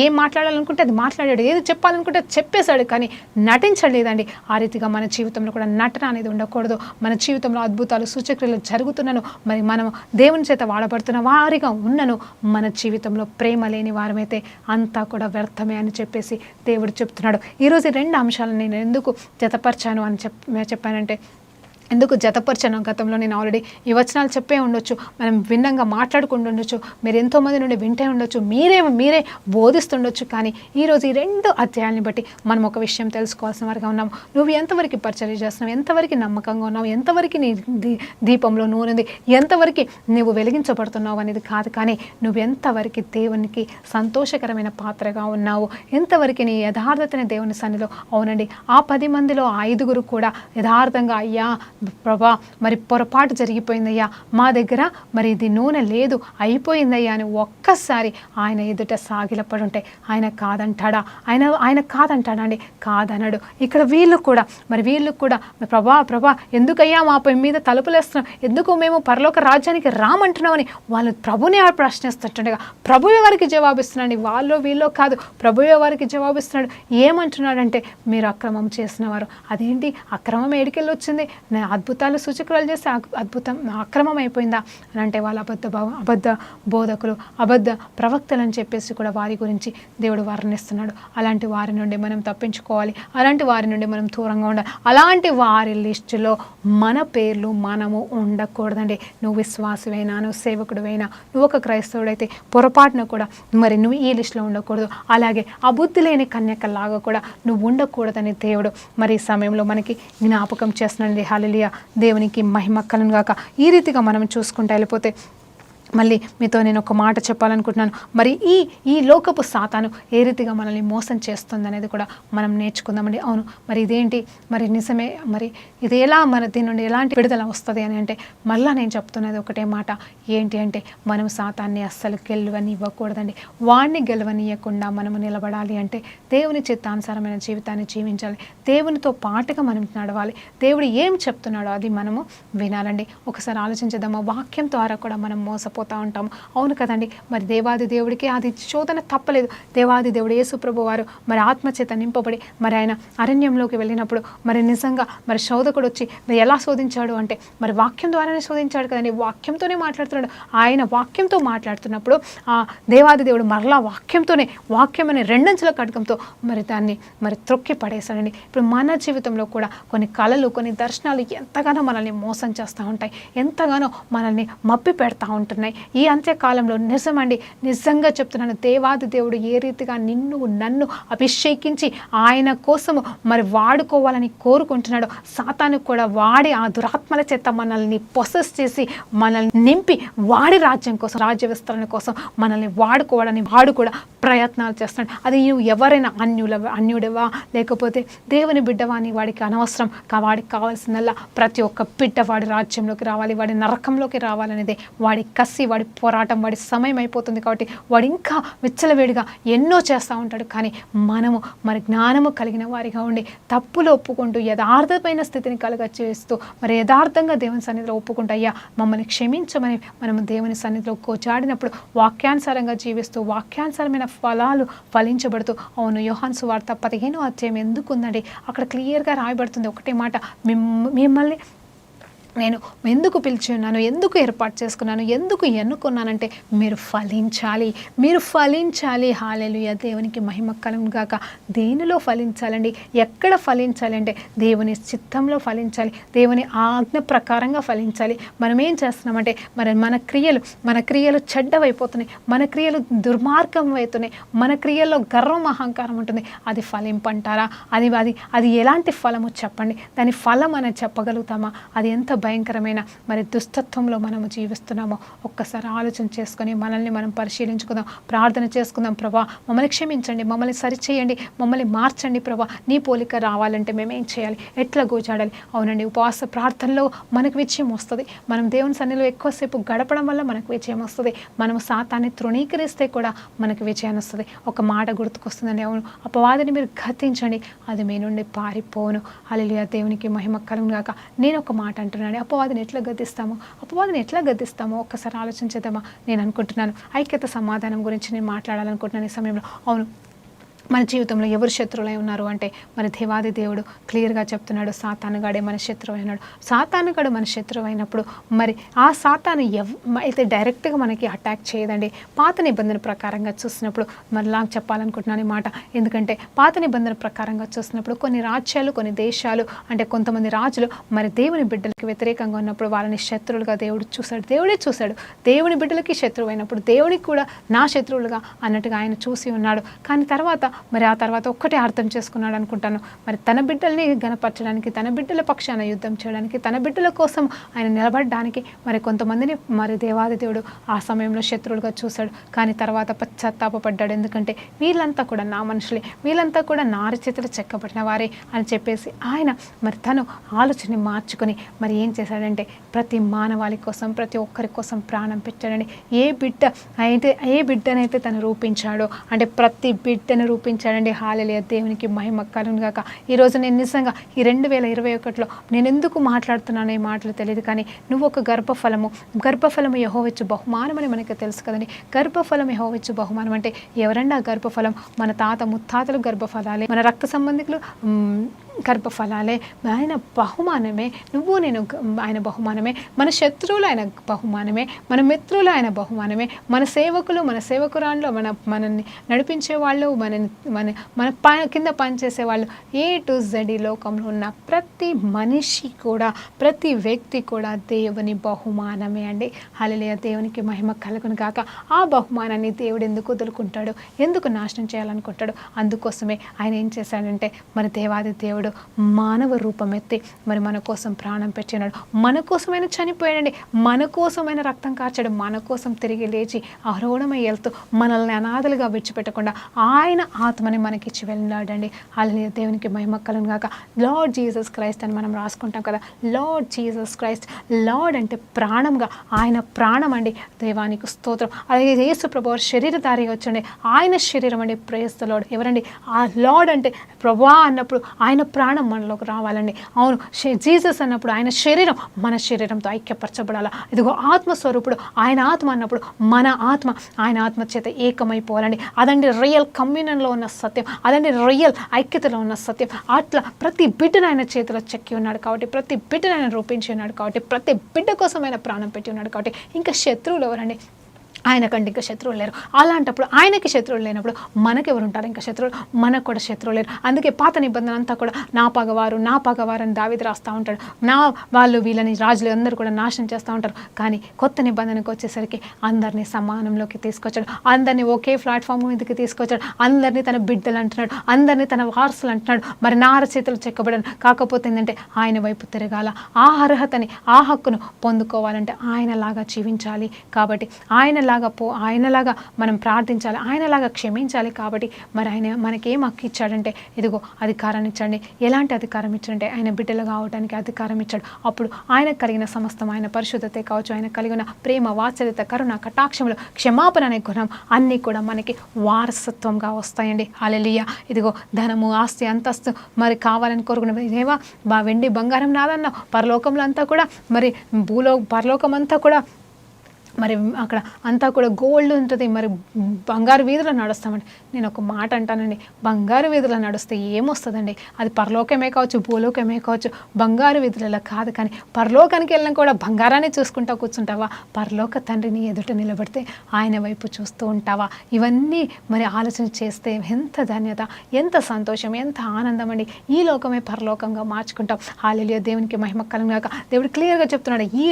ఏం మాట్లాడాలనుకుంటే అది మాట్లాడాడు, ఏది చెప్పాలనుకుంటే చెప్పేశాడు, కానీ నటించలేదండి. ఆ రీతిగా మన జీవితంలో కూడా నటన అనేది ఉండకూడదు. మన జీవితంలో అద్భుతాలు సూచక్రియలు జరుగుతున్నను, మరి మనం దేవుని చేత వాడబడుతున్న వారిగా ఉన్నను, మన జీవితంలో ప్రేమ లేని వారమైతే అంతా కూడా వ్యర్థమే అని చెప్పేసి దేవుడు చెప్తున్నాడు. ఈరోజు 2 అంశాలను నేను ఎందుకు జతపరిచాను అని చెప్పానంటే, ఎందుకు జతపరిచాను గతంలో నేను ఆల్రెడీ ఈ వచనాలు చెప్పే ఉండొచ్చు, మనం భిన్నంగా మాట్లాడుకుంటూ ఉండొచ్చు, మీరు ఎంతోమంది నుండి వింటే ఉండొచ్చు, మీరే బోధిస్తుండొచ్చు. కానీ ఈరోజు ఈ 2 అధ్యాయాలని బట్టి మనం ఒక విషయం తెలుసుకోవాల్సిన వారిగా ఉన్నాము. నువ్వు ఎంతవరకు పరిచర్య చేస్తున్నావు, ఎంతవరకు నమ్మకంగా ఉన్నావు, ఎంతవరకు నీ దీపంలో నూనె ఉంది, ఎంతవరకు నువ్వు వెలిగించబడుతున్నావు అనేది కాదు, కానీ నువ్వు ఎంతవరకు దేవునికి సంతోషకరమైన పాత్రగా ఉన్నావు, ఎంతవరకు నీ యథార్థతని దేవుని సన్నిధిలో. అవునండి, ఆ 10 మందిలో 5 కూడా యథార్థంగా, అయ్యా ప్రభా మరి పొరపాటు జరిగిపోయిందయ్యా, మా దగ్గర మరి ఇది నూనె లేదు, అయిపోయిందయ్యా అని ఒక్కసారి ఆయన ఎదుట సాగిలపడి ఉంటే ఆయన కాదంటాడా? ఆయన కాదంటాడా అండి? కాదనడు. ఇక్కడ వీళ్ళు కూడా ప్రభా ఎందుకయ్యా మా మీద తలుపులేస్తున్నాం, ఎందుకు మేము పరలోక రాజ్యానికి రామంటున్నామని వాళ్ళు ప్రభుని ప్రశ్నిస్తుండగా ప్రభువే వారికి జవాబిస్తున్నాడు. వాళ్ళు వీళ్ళు కాదు, ప్రభువే వారికి జవాబిస్తున్నాడు. ఏమంటున్నాడంటే, మీరు అక్రమం చేసినవారు. అదేంటి అక్రమం ఏడికెళ్ళి వచ్చింది? అద్భుతాలు సూచకులు చేస్తే అద్భుతం అక్రమం అయిపోయిందా అని అంటే, వాళ్ళు అబద్ధ బోధకులు, అబద్ధ ప్రవక్తలు అని చెప్పేసి కూడా వారి గురించి దేవుడు వర్ణిస్తున్నాడు. అలాంటి వారి నుండి మనం తప్పించుకోవాలి, అలాంటి వారి నుండి మనం దూరంగా ఉండాలి. అలాంటి వారి లిస్టులో మన పేర్లు మనము ఉండకూడదండి. నువ్వు విశ్వాసమైనా, నువ్వు సేవకుడివైనా, నువ్వు ఒక క్రైస్తవుడైతే పొరపాటున కూడా మరి నువ్వు ఈ లిస్టులో ఉండకూడదు. అలాగే అబుద్ధి లేని కన్యకల్లాగా కూడా నువ్వు ఉండకూడదని దేవుడు మరి ఈ సమయంలో మనకి జ్ఞాపకం చేస్తున్నాడు. హల్లెలూయా, దేవునికి మహిమ కలుగును గాక. ఈ రీతిగా మనం చూసుకుంటూ వెళ్ళిపోతే మళ్ళీ మీతో నేను ఒక మాట చెప్పాలనుకుంటున్నాను. మరి ఈ లోకపు సాతాను ఏ రీతిగా మనల్ని మోసం చేస్తుంది అనేది కూడా మనం నేర్చుకుందామండి. అవును, మరి ఇదేంటి, మరి నిజమే, మరి ఇది ఎలా, మన దీని నుండి ఎలాంటి విడుదల వస్తుంది అని అంటే, మళ్ళీ నేను చెప్తున్నది ఒకటే మాట, ఏంటి అంటే, మనం సాతాన్ని అస్సలు గెలవనివ్వకూడదండి. వాడిని గెలవనీయకుండా మనము నిలబడాలి అంటే దేవుని చిత్తానుసారమైన జీవితాన్ని జీవించాలి, దేవునితో పాటుగా మనం నడవాలి. దేవుడు ఏం చెప్తున్నాడో అది మనము వినాలండి. ఒకసారి ఆలోచించేద్దామా, వాక్యం ద్వారా కూడా మనం మోసపోతాం ఉంటాము. అవును కదండి, మరి దేవాది దేవుడికి అది శోధన తప్పలేదు. దేవాది దేవుడు యేసు ప్రభు వారు మరి ఆత్మచేత నింపబడి మరి ఆయన అరణ్యంలోకి వెళ్ళినప్పుడు మరి నిజంగా మరి శోధకుడు వచ్చి ఎలా శోధించాడు అంటే, మరి వాక్యం ద్వారానే శోధించాడు కదండి. వాక్యంతోనే మాట్లాడుతున్నాడు. ఆయన వాక్యంతో మాట్లాడుతున్నప్పుడు ఆ దేవాది దేవుడు మరలా వాక్యం అనే 2 అంచుల ఖడ్గంతో మరి దాన్ని మరి త్రొక్కి పడేశాడండి. ఇప్పుడు మన జీవితంలో కూడా కొన్ని కళలు, కొన్ని దర్శనాలు ఎంతగానో మనల్ని మోసం చేస్తూ ఉంటాయి, ఎంతగానో మనల్ని మప్పి పెడతా ఉంటున్నాయి. ఈ అంత్యకాలంలో నిజమండి, నిజంగా చెప్తున్నాను, దేవాది దేవుడు ఏ రీతిగా నన్ను అభిషేకించి ఆయన కోసము మరి వాడుకోవాలని కోరుకుంటున్నాడు, సాతాను కూడా వాడి ఆ దురాత్మల చేత మనల్ని పొసెస్ చేసి మనల్ని నింపి వాడి రాజ్యం కోసం, రాజ్య విస్తరణ కోసం మనల్ని వాడుకోవాలని వాడు కూడా ప్రయత్నాలు చేస్తున్నాడు. అది నువ్వు ఎవరైనా అన్యుడివా లేకపోతే దేవుని బిడ్డవా అని వాడికి అనవసరం. వాడికి కావాల్సిందల్లా ప్రతి ఒక్క బిడ్డ వాడి రాజ్యంలోకి రావాలి, వాడి నరకంలోకి రావాలనేదే వాడి కసి, వాడి పోరాటం, వాడి సమయం అయిపోతుంది. కాబట్టి వాడు ఇంకా విచ్చలవేడిగా ఎన్నో చేస్తూ ఉంటాడు. కానీ మనము మరి జ్ఞానము కలిగిన వారిగా ఉండి తప్పులు ఒప్పుకుంటూ యథార్థమైన స్థితిని చేస్తూ మరి యథార్థంగా దేవుని సన్నిధిలో ఒప్పుకుంటూ, అయ్యా మమ్మల్ని క్షమించమని మనము దేవుని సన్నిధిలో కోచాడినప్పుడు వాక్యానుసారంగా జీవిస్తూ వాక్యానుసారమైన ఫలాలు ఫలించబడుతూ, అవును యోహాను సువార్త 15వ అధ్యాయం ఎందుకు ఉందండి, అక్కడ క్లియర్గా రాయబడుతుంది ఒకటే మాట, మిమ్మల్ని నేను ఎందుకు పిలిచి ఉన్నాను, ఎందుకు ఏర్పాటు చేసుకున్నాను, ఎందుకు ఎన్నుకున్నానంటే మీరు ఫలించాలి. హల్లెలూయా, దేవునికి మహిమ కలుగును గాక. దేనిలో ఫలించాలండి, ఎక్కడ ఫలించాలి అంటే దేవుని చిత్తంలో ఫలించాలి, దేవుని ఆజ్ఞ ప్రకారంగా ఫలించాలి. మనం ఏం చేస్తున్నామంటే మన క్రియలు చెడ్డవైపోతున్నాయి, మన క్రియలు దుర్మార్గం అవుతున్నాయి, మన క్రియల్లో గర్వం అహంకారం ఉంటుంది. అది ఫలింపంటారా? అది ఎలాంటి ఫలము చెప్పండి, దాని ఫలం అని చెప్పగలుగుతామా? అది ఎంత భయంకరమైన మరి దుస్తత్వంలో మనము జీవిస్తున్నామో ఒక్కసారి ఆలోచన చేసుకొని మనల్ని మనం పరిశీలించుకుందాం, ప్రార్థన చేసుకుందాం. ప్రభా మమ్మల్ని క్షమించండి, మమ్మల్ని సరిచేయండి, మమ్మల్ని మార్చండి. ప్రభా నీ పోలిక రావాలంటే మేమేం చేయాలి, ఎట్లా గోచాడాలి? అవునండి, ఉపవాస ప్రార్థనలో మనకు విజయం వస్తుంది. మనం దేవుని సన్నిధిలో ఎక్కువసేపు గడపడం వల్ల మనకు విజయం వస్తుంది. మనము సాతాన్ని తృణీకరిస్తే కూడా మనకు విజయం వస్తుంది. ఒక మాట గుర్తుకొస్తుందండి, అవును అపవాదిని మీరు గద్దించండి, అది మీ నుండి పారిపోను. హల్లెలూయా, దేవునికి మహిమ కలుగును గాక. నేను ఒక మాట అంటున్నాను, అపవాదిని ఎట్లా గద్దిస్తామో ఒక్కసారి ఆలోచించేద్దామా? నేను అనుకుంటున్నాను ఐక్యత సమాధానం గురించి నేను మాట్లాడాలనుకుంటున్నాను ఈ సమయంలో. అవును, మన జీవితంలో ఎవరు శత్రువులై ఉన్నారు అంటే మన దేవాది దేవుడు క్లియర్గా చెప్తున్నాడు, సాతానుగాడే మన శత్రువు అయినాడు. సాతానుగాడు మన శత్రువు అయినప్పుడు మరి ఆ సాతాను అయితే డైరెక్ట్గా మనకి అటాక్ చేయదండి. పాత నిబంధన ప్రకారంగా చూసినప్పుడు మరలా చెప్పాలనుకుంటున్నాను ఈ మాట, ఎందుకంటే పాత నిబంధన ప్రకారంగా చూసినప్పుడు కొన్ని రాజ్యాలు, కొన్ని దేశాలు, అంటే కొంతమంది రాజులు మరి దేవుని బిడ్డలకి వ్యతిరేకంగా ఉన్నప్పుడు వాళ్ళని శత్రువులుగా దేవుడు చూశాడు. దేవుడే చూశాడు. దేవుని బిడ్డలకి శత్రువు అయినప్పుడు దేవునికి కూడా నా శత్రువులుగా అన్నట్టుగా ఆయన చూసి ఉన్నాడు. కానీ మరి ఆ తర్వాత ఒక్కటే అర్థం చేసుకున్నాడు అనుకుంటాను, మరి తన బిడ్డల్ని గణపరచడానికి, తన బిడ్డల పక్షాన యుద్ధం చేయడానికి, తన బిడ్డల కోసం ఆయన నిలబడడానికి మరి కొంతమందిని మరి దేవాది దేవుడు ఆ సమయంలో శత్రువులుగా చూశాడు. కానీ తర్వాత పశ్చాత్తాపడ్డాడు, ఎందుకంటే వీళ్ళంతా కూడా నా మనుషులే, వీళ్ళంతా కూడా నా అరచేతులు చెక్కబడిన వారే అని చెప్పేసి ఆయన మరి తను ఆలోచన మార్చుకొని మరి ఏం చేశాడంటే ప్రతి మానవాళి కోసం, ప్రతి ఒక్కరి కోసం ప్రాణం పెట్టాడండి. ఏ బిడ్డనైతే తను రూపించాడో, అంటే ప్రతి బిడ్డను రూపించాడండి. హల్లెలూయా, దేవునికి మహిమ కలుగును గాక. ఈరోజు నేను నిజంగా ఈ 2021లో నేను ఎందుకు మాట్లాడుతున్నానో ఈ మాటలు తెలియదు, కానీ నువ్వు ఒక గర్భఫలము యెహోవా ఇచ్చు బహుమానం అని మనకి తెలుసు కదండి. గర్భఫలం యెహోవా ఇచ్చు బహుమానం అంటే ఎవరండి ఆ గర్భఫలం? మన తాత ముత్తాతలు గర్భఫలాలే, మన రక్త సంబంధికులు గర్భఫలాలే. ఆయన బహుమానమే, నువ్వు నేను ఆయన బహుమానమే, మన శత్రువులు ఆయన బహుమానమే, మన మిత్రులు ఆయన బహుమానమే, మన సేవకులు, మన సేవకురాళ్ళు, మనల్ని నడిపించే వాళ్ళు, మన కింద పనిచేసే వాళ్ళు, A to Z ఈ లోకంలో ఉన్న ప్రతి మనిషి కూడా, ప్రతి వ్యక్తి కూడా దేవుని బహుమానమే అండి. హల్లెలూయా, దేవునికి మహిమ కలుగును గాక. ఆ బహుమానాన్ని దేవుడు ఎందుకు వదులుకుంటాడు, ఎందుకు నాశనం చేయాలనుకుంటాడు? అందుకోసమే ఆయన ఏం చేశాడంటే మరి దేవాది దేవుడు మానవ రూపం ఎత్తి మరి మన కోసం ప్రాణం పెట్టినాడు. మన కోసమైన చనిపోయాడండి, మన కోసమైన రక్తం కార్చాడు, మన కోసం తిరిగి లేచి ఆరోహణమై వెళ్తూ మనల్ని అనాథలుగా విడిచిపెట్టకుండా ఆయన ఆత్మని మనకిచ్చి వెళ్ళినాడండి. హల్లెలూయా, దేవునికి మహిమ కలుగును గాక. లార్డ్ జీసస్ క్రైస్ట్ అని మనం రాసుకుంటాం కదా, లార్డ్ జీసస్ క్రైస్ట్. లార్డ్ అంటే ప్రాణంగా, ఆయన ప్రాణం అండి. దేవానికి స్తోత్రం. అలాగే యేసు ప్రభువు శరీరధారిగా వచ్చండి, ఆయన శరీరం అండి. Praise the Lord. ఎవరండి ఆ లార్డ్ అంటే? ప్రభువా అన్నప్పుడు ఆయన ప్రాణం మనలోకి రావాలండి. అవును, జీసస్ అన్నప్పుడు ఆయన శరీరం మన శరీరంతో ఐక్యపరచబడాలా. ఇదిగో ఆత్మస్వరూపుడు ఆయన ఆత్మ అన్నప్పుడు మన ఆత్మ ఆయన ఆత్మ చేత ఏకమైపోవాలండి. అదండి రియల్ కమ్యూనియన్లో ఉన్న సత్యం, అదండి రియల్ ఐక్యతలో ఉన్న సత్యం. అట్లా ప్రతి బిడ్డను ఆయన చేతిలో చెక్కి ఉన్నాడు కాబట్టి, ప్రతి బిడ్డను ఆయన రూపించి ఉన్నాడు కాబట్టి, ప్రతి బిడ్డ కోసం ఆయన ప్రాణం పెట్టి ఉన్నాడు కాబట్టి ఇంకా శత్రువులు ఎవరండి? ఆయనకంటే ఇంకా శత్రువులు లేరు. అలాంటప్పుడు ఆయనకి శత్రువులు లేనప్పుడు మనకెవరు ఉంటారు? ఇంకా శత్రువులు మనకు కూడా శత్రువులు లేరు. అందుకే పాత నిబంధన అంతా కూడా నా పగవారు అని దావీదు రాస్తూ ఉంటాడు. వాళ్ళు వీళ్ళని రాజులు అందరూ కూడా నాశనం చేస్తూ ఉంటారు. కానీ కొత్త నిబంధనకు వచ్చేసరికి అందరినీ సమానంలోకి తీసుకొచ్చాడు, అందరినీ ఒకే ప్లాట్ఫామ్ మీదకి తీసుకొచ్చాడు, అందరినీ తన బిడ్డలు అంటున్నాడు, అందరినీ తన వారసులు అంటున్నాడు. మరి నా అరచేతులు చెక్కబడను. కాకపోతే ఏంటంటే ఆయన వైపు తిరగాల, ఆ అర్హతని, ఆ హక్కును పొందుకోవాలంటే ఆయనలాగా జీవించాలి. కాబట్టి ఆయనలాగా మనం ప్రార్థించాలి, ఆయనలాగా క్షమించాలి. కాబట్టి మరి ఆయన మనకేం హక్కు ఇచ్చాడంటే ఇదిగో అధికారాన్ని ఇచ్చాడండి. ఎలాంటి అధికారం ఇచ్చాడంటే ఆయన బిడ్డలుగా అవడానికి అధికారం ఇచ్చాడు. అప్పుడు ఆయనకు కలిగిన సమస్తం, ఆయన పరిశుద్ధతే కావచ్చు, ఆయన కలిగిన ప్రేమ, వాత్సల్యత, కరుణ, కటాక్షములు, క్షమాపణ అనే గుణం అన్నీ కూడా మనకి వారసత్వంగా వస్తాయండి. హల్లెలూయా. ఇదిగో ధనము, ఆస్తి, అంతస్తు మరి కావాలని కోరుకున్న దేవా వెండి బంగారం నాదన్న పరలోకంలో అంతా కూడా మరి పరలోకం అంతా కూడా మరి అక్కడ అంతా కూడా గోల్డ్ ఉంటుంది, మరి బంగారు వీధిలో నడుస్తామండి. నేను ఒక మాట అంటానండి, బంగారు వీధిలో నడుస్తే ఏమొస్తుందండి? అది పరలోకమే కావచ్చు, భూలోకమే కావచ్చు, బంగారు వీధులలో కాదు. కానీ పరలోకానికి వెళ్ళినా కూడా బంగారాన్ని చూసుకుంటా కూర్చుంటావా? పరలోక తండ్రిని ఎదుట నిలబడితే ఆయన వైపు చూస్తూ ఉంటావా? ఇవన్నీ మరి ఆలోచన చేస్తే ఎంత ధన్యత, ఎంత సంతోషం, ఎంత ఆనందం అండి. ఈ లోకమే పరలోకంగా మార్చుకుంటాం. హల్లెలూయా, దేవునికి మహిమ కలుగును గాక. దేవుడు క్లియర్గా చెప్తున్నాడు, ఈ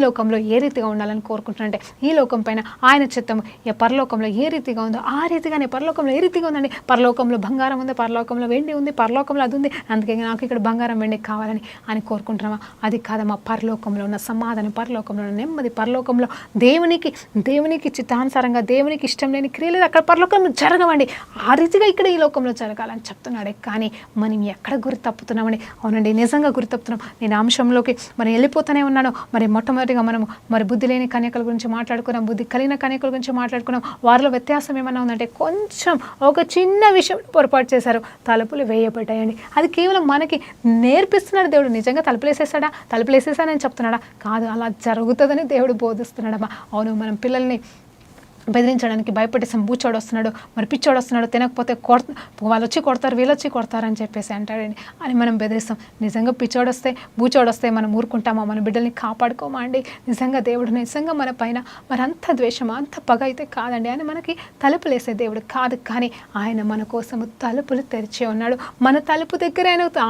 లోకంలో ఏ రీతిగా ఉండాలి కోరుకుంటున్నాంటే ఈ లోకం పైన ఆయన చిత్తము పరలోకంలో ఏ రీతిగా ఉందో ఆ రీతిగానే పరలోకంలో ఏ రీతిగా ఉందండి. పరలోకంలో బంగారం ఉంది, పరలోకంలో వెండి ఉంది, పరలోకంలో అది ఉంది, అందుకే నాకు ఇక్కడ బంగారం వెండి కావాలని అని కోరుకుంటున్నామా? అది కాదమ్మా. పరలోకంలో ఉన్న సమాధానం, పరలోకంలో ఉన్న నెమ్మది, పరలోకంలో దేవునికి చిత్తానుసారంగా దేవునికి ఇష్టం లేని క్రియలు అక్కడ పరలోకంలో జరగవండి. ఆ రీతిగా ఇక్కడ ఈ లోకంలో జరగాలని చెప్తున్నాడే. కానీ మనం ఎక్కడ గురి తప్పుతున్నామండి? అవునండి, నిజంగా గురి తప్పుతున్నాం. నేను అంశంలోకి మరి వెళ్ళిపోతూనే ఉన్నాను. మరి మొట్టమొదటిగా మనము మరి బుద్ధి లేని కన్యకల గురించి మాట్లాడుకున్నాం, బుద్ధి కలిగిన కన్యకల గురించి మాట్లాడుకున్నాం. వారిలో వ్యత్యాసం ఏమన్నా ఉందంటే కొంచెం ఒక చిన్న విషయం పొరపాటు చేశారు, తలుపులు వేయబడ్డాయండి. అది కేవలం మనకి నేర్పిస్తున్నాడు దేవుడు. నిజంగా తలుపులు వేసేసాడని చెప్తున్నాడా? కాదు, అలా జరుగుతుందని దేవుడు బోధిస్తున్నాడమ్మా. అవును, మనం పిల్లల్ని బెదిరించడానికి భయపెట్టేసాం, బూచోడు వస్తున్నాడు, మరి పిచ్చోడు వస్తున్నాడు, తినకపోతే వాళ్ళు వచ్చి కొడతారు, వీళ్ళు వచ్చి కొడతారని చెప్పేసి అంటాడండి అని మనం బెదిరిస్తాం. నిజంగా పిచ్చోడు వస్తే బూచోడు వస్తే మనం ఊరుకుంటామా? మన బిడ్డల్ని కాపాడుకోమా అండి? నిజంగా దేవుడు నిజంగా మన పైన మరి అంత ద్వేషమా, అంత పగ అయితే కాదండి. ఆయన మనకి తలుపులు వేసే దేవుడు కాదు, కానీ ఆయన మన కోసము తలుపులు తెరిచే ఉన్నాడు. మన తలుపు దగ్గర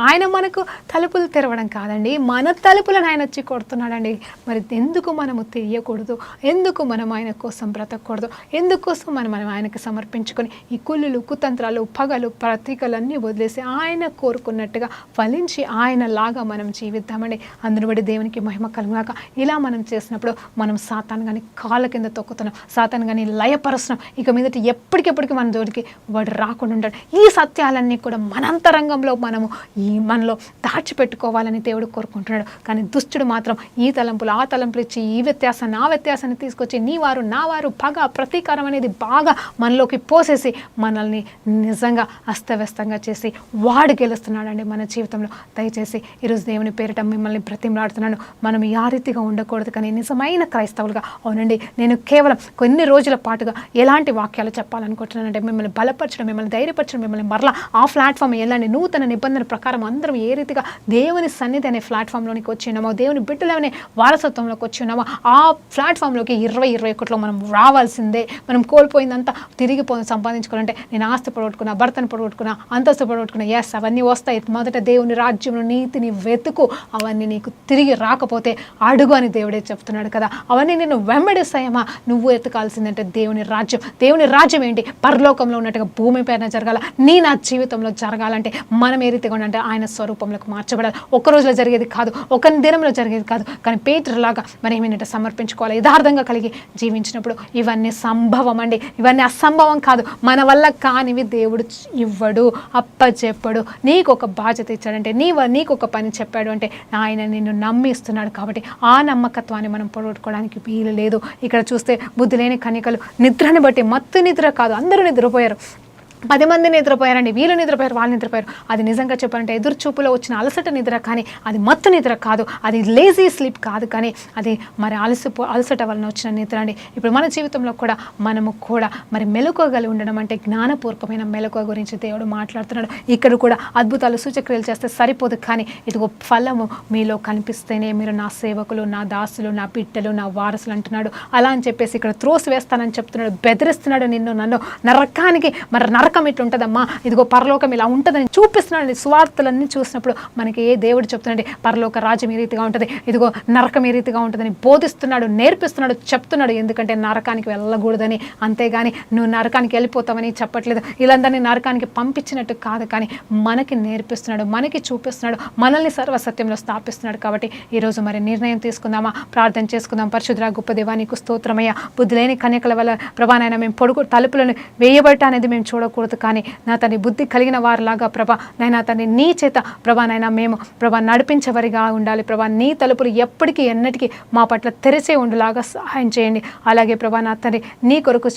ఆయన మనకు తలుపులు తెరవడం కాదండి, మన తలుపులను ఆయన వచ్చి కొడుతున్నాడండి. మరి ఎందుకు మనము తెలియకూడదు? ఎందుకు మనం ఆయన కోసం బ్రతకూడదు? ఎందుకోసం మనం ఆయనకు సమర్పించుకొని ఈ కుళ్ళులు, కుతంత్రాలు, పగలు, ప్రతీకలన్నీ వదిలేసి ఆయన కోరుకున్నట్టుగా ఫలించి ఆయన లాగా మనం జీవిద్దామండి. అందును బట్టి దేవునికి మహిమ కలుగుగాక. ఇలా మనం చేసినప్పుడు మనం సాతాను కానీ కాళ్ళ కింద తొక్కుతున్నాం, సాతాను కానీ లయపరుస్తున్నాం. ఇక మీదట ఎప్పటికెప్పటికి మన జోలికి వాడు రాకుండా ఉంటాడు. ఈ సత్యాలన్నీ కూడా మనంతరంగంలో మనలో దాచిపెట్టుకోవాలని దేవుడు కోరుకుంటున్నాడు. కానీ దుష్టుడు మాత్రం ఈ తలంపులు ఆ తలంపులు ఇచ్చి ఈ వ్యత్యాసాన్ని ఆ వ్యత్యాసాన్ని తీసుకొచ్చి నీ వారు నా వారు పగ ప్రతీకారం అనేది బాగా మనలోకి పోసేసి మనల్ని నిజంగా అస్తవ్యస్తంగా చేసి వాడు గెలుస్తున్నాడండి మన జీవితంలో. దయచేసి ఈరోజు దేవుని పేరిట మిమ్మల్ని బ్రతిమలాడుతున్నాను, మనం ఆ రీతిగా ఉండకూడదు. కానీ నిజమైన క్రైస్తవులుగా అవునండి, నేను కేవలం కొన్ని రోజుల పాటుగా ఎలాంటి వాక్యాలు చెప్పాలనుకుంటున్నానంటే మిమ్మల్ని బలపరచడం, మిమ్మల్ని ధైర్యపరచడం, మిమ్మల్ని మరలా ఆ ప్లాట్ఫామ్ ఎలాంటి నూతన నిబంధన ప్రకారం అందరం ఏ రీతిగా దేవుని సన్నిధి అనే ప్లాట్ఫామ్లోనికి వచ్చి ఉన్నామో, దేవుని బిడ్డలనే వారసత్వంలోకి వచ్చి ఉన్నామో, ఆ ప్లాట్ఫామ్లోకి 2021లో మనం రావాల్సిందే. మనం కోల్పోయిందంతా తిరిగి సంపాదించుకోవాలంటే నేను ఆస్తి పడగొట్టుకున్నా, భర్తను పడగొట్టుకున్నా, అంతస్తు పడగొట్టుకున్నా, ఎస్ అవన్నీ వస్తాయి. మొదట దేవుని రాజ్యంలో నీతిని వెతుకు, అవన్నీ నీకు తిరిగి రాకపోతే అడుగు అని దేవుడే చెప్తున్నాడు కదా. అవన్నీ నేను వెంబడిస్తాయమ్మా. నువ్వు ఎత్తుకాల్సిందంటే దేవుని రాజ్యం. దేవుని రాజ్యం ఏంటి? పరలోకంలో ఉన్నట్టుగా భూమి పైన జరగాల. నా జీవితంలో జరగాలంటే మనం ఏ రీతిగా ఉండాలంటే ఆయన స్వరూపంలోకి మార్చబడాలి. ఒక్క రోజులో జరిగేది కాదు, ఒక దినంలో జరిగేది కాదు. కానీ పేతురులాగా మరి ఏమైనా సమర్పించుకోవాలి, యథార్థంగా కలిగి జీవించినప్పుడు ఇవన్నీ సంభవం అండి. ఇవన్నీ అసంభవం కాదు. మన వల్ల కానివి దేవుడు ఇవ్వడు, అప్పచెప్పడు. నీకు ఒక బాధ్యత ఇచ్చాడంటే, నీకు ఒక పని చెప్పాడు అంటే ఆయన నిన్ను నమ్మిస్తున్నాడు. కాబట్టి ఆ నమ్మకత్వాన్ని మనం పొడగొట్టుకోవడానికి వీలు లేదు. ఇక్కడ చూస్తే బుద్ధి లేని కన్యకలు నిద్రని బట్టి, మత్తు నిద్ర కాదు, అందరూ నిద్రపోయారు. 10 మంది నిద్రపోయారండి, వీళ్ళు నిద్రపోయారు, వాళ్ళు నిద్రపోయారు. అది నిజంగా చెప్పాలంటే ఎదురు చూపులో వచ్చిన అలసట నిద్ర, కానీ అది మత్తు నిద్ర కాదు, అది లేజీ స్లీప్ కాదు, కానీ అది మరి అలసట వలన వచ్చిన నిద్ర అండి. ఇప్పుడు మన జీవితంలో కూడా మనము కూడా మరి మెలకువగలిగి ఉండడం అంటే జ్ఞానపూర్వకమైన మెలకువ గురించి దేవుడు మాట్లాడుతున్నాడు. ఇక్కడ కూడా అద్భుతాలు సూచక్రియలు చేస్తే సరిపోదు, కానీ ఇదిగో ఫలము మీలో కనిపిస్తేనే మీరు నా సేవకులు, నా దాసులు, నా బిడ్డలు, నా వారసులు అంటున్నాడు. అలా అని చెప్పేసి ఇక్కడ త్రోసి వేస్తానని చెప్తున్నాడు, బెదిరిస్తున్నాడు నిన్ను నన్ను. నరకానికి మరి నరకం ఇట్లా ఉంటుందమ్మా, ఇదిగో పరలోకం ఇలా ఉంటుందని చూపిస్తున్నాడు. స్వార్థలన్నీ చూసినప్పుడు మనకి ఏ దేవుడు చెప్తున్నాడు పరలోక రాజ్యం ఏ రీతిగా ఉంటుంది, ఇదిగో నరకం ఏ రీతిగా ఉంటుందని బోధిస్తున్నాడు, నేర్పిస్తున్నాడు, చెప్తున్నాడు. ఎందుకంటే నరకానికి వెళ్ళకూడదని. అంతేగాని నువ్వు నరకానికి వెళ్ళిపోతావని చెప్పట్లేదు, వీళ్ళందరినీ నరకానికి పంపించినట్టు కాదు, కానీ మనకి నేర్పిస్తున్నాడు, మనకి చూపిస్తున్నాడు, మనల్ని సర్వసత్యంలో స్థాపిస్తున్నాడు. కాబట్టి ఈరోజు మరి నిర్ణయం తీసుకుందామా, ప్రార్థన చేసుకుందాం. పరిశుద్ధ గొప్ప దేవా నీకు స్తోత్రమయ్యా. బుద్ధి లేని కన్యకల వల్ల ప్రభా నాయన మేము తలుపులను వేయబట్ట అనేది మేము చూడకూడదు, కానీ నా తన బుద్ధి కలిగిన వారిలాగా ప్రభా నైనా తన్ని నీ చేత ప్రభా నైనా మేము ప్రభా నడిపించేవారిగా ఉండాలి. ప్రభా నీ తలుపులు ఎప్పటికీ ఎన్నటికీ మా పట్ల తెరిచే ఉండేలాగా సహాయం చేయండి. అలాగే ప్రభా నా తండ్రి నీ కొరకు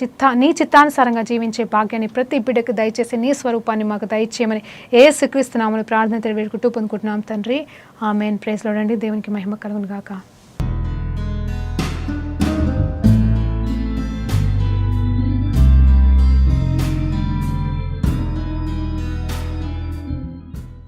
నీ చిత్తానుసారంగా జీవించే భాగ్యాన్ని ప్రతి బిడ్డకు దయచేసి నీ స్వరూపాన్ని మాకు దయచేయమని యేసుక్రీస్తు నామములో ప్రార్థన వేడుకుంటూ పొందుకుంటున్నాం తండ్రి. ఆమేన్. ప్రైజ్ లార్డ్ అండి. దేవునికి మహిమ కలుగును గాక.